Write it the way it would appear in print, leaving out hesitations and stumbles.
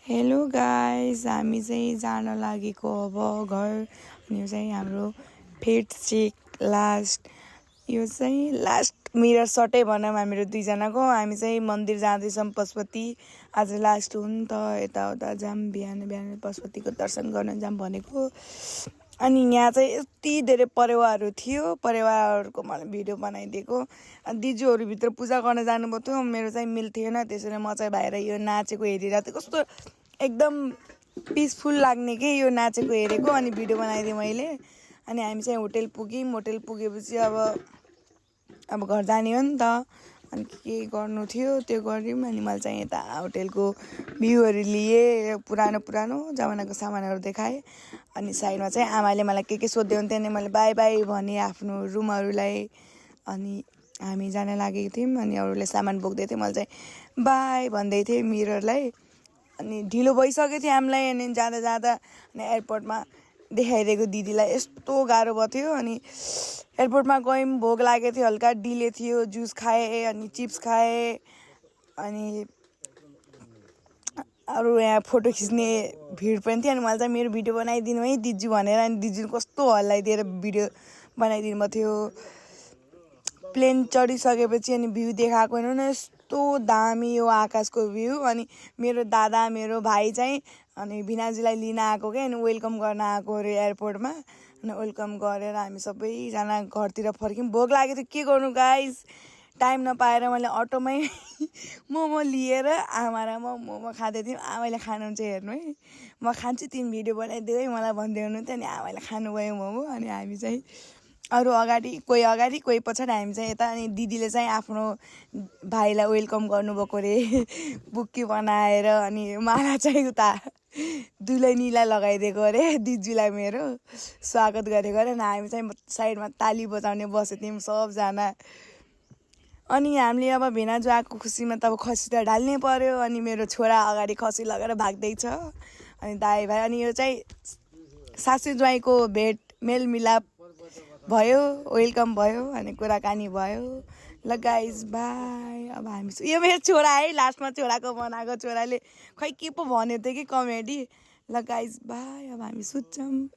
Hello guys, हामी चाहिँ जान लागेको अब घर। अनि यो चाहिँ हाम्रो फेट चेक लास्ट, यो चाहिँ लास्ट मिरर सटै भनौँ हामीहरू दुईजनाको। हामी चाहिँ मन्दिर जाँदैछौँ पशुपति। आज लास्ट हो नि त, यताउता जाम, बिहान बिहान पशुपतिको दर्शन गर्न जाम भनेको। अनि यहाँ चाहिँ यति धेरै परेवाहरू थियो, परेवाहरूको मलाई भिडियो बनाइदिएको। दिजूहरू भित्र पूजा गर्न जानुभएको थियो, मेरो चाहिँ मिल्थेन, त्यसैले म चाहिँ बाहिर यो नाचेको हेरेर चाहिँ कस्तो एकदम पिसफुल लाग्ने के यो नाचेको हेरेको। अनि भिडियो बनाइदिएँ मैले। अनि हामी चाहिँ होटेल पुग्यौँ। होटेल पुगेपछि अब घर जाने हो नि त। अनि के गर्नु थियो त्यो गऱ्यौँ। अनि मैले चाहिँ यता होटेलको भ्यूहरू लिएँ, पुरानो जमानाको सामानहरू देखाएँ। अनि साइडमा चाहिँ आमाले मलाई के सोध्दै हुन्थ्यो, अनि मैले बाई बाई भनेँ आफ्नो रुमहरूलाई। अनि हामी जान लागेको थियौँ। अनि अरूले सामान बोक्दै थियो, मैले चाहिँ बाई भन्दै थिएँ मिररलाई। अनि ढिलो भइसकेको थियो हामीलाई। अनि जाँदा अनि एयरपोर्टमा देखाइदिएको दिदीलाई यस्तो गाह्रो भएको थियो। अनि एयरपोर्टमा गयौँ, भोक लागेको थियो, हल्का डिले थियो, जुस खाएँ, अनि चिप्स खाएँ। अनि अरू यहाँ फोटो खिच्ने भिड पनि थियो। अनि मैले चाहिँ मेरो भिडियो बनाइदिनु है दिजु भनेर। अनि दिजु कस्तो हल्लाइदिएर भिडियो बनाइदिनु भएको थियो। प्लेन चढिसकेपछि अनि भ्यू देखाएको हेर्नु न, यस्तो दामी यो आकाशको भ्यू। अनि मेरो दादा मेरो भाइ चाहिँ अनि भिनाजुलाई लिन आएको क्या। अनि वेलकम गर्न आएको अरे एयरपोर्टमा। अनि वेलकम गरेर हामी सबैजना घरतिर फर्क्यौँ। भोक लागेको थियो, के गर्नु गाइस, टाइम नपाएर मैले अटोमै मोमो लिएर आमा र म मोमो खाँदै थियौँ। आमाले खानुहुन्छ हेर्नु है, म खान्छु तिमी भिडियो बनाइदेऊ है मलाई भन्दै हुनुहुन्थ्यो। अनि आमाले खानुभयो मोमो। अनि हामी चाहिँ अरू अगाडि कोही पछाडि, हामी चाहिँ यता। अनि दिदीले चाहिँ आफ्नो भाइलाई वेलकम गर्नुभएको अरे बुक्की बनाएर। अनि माला चाहिँ उता दुलैनीलाई लगाइदिएको अरे, दिजुलाई मेरो स्वागत गरेको अरे। अनि हामी चाहिँ साइडमा ताली बजाउने बसेको थियौँ सबजना। अनि हामीले अब भिनाजु आएको खुसीमा त अब खसी त ढाल्नै पर्यो। अनि मेरो छोरा अगाडि खसी लगेर भाग्दैछ। अनि दाइ भाइ, अनि यो चाहिँ सासू ज्वाइँको भेट मेलमिलाप भयो, वेलकम भयो, अनि कुराकानी भयो। ल गाइस बाई। अब हामी यो मेरो छोरा है, लास्टमा छोराको बनाएको, छोराले खै के पो भन्यो थियो कि कमेडी। ल गाइस बाई, अब हामी सुत्छौँ।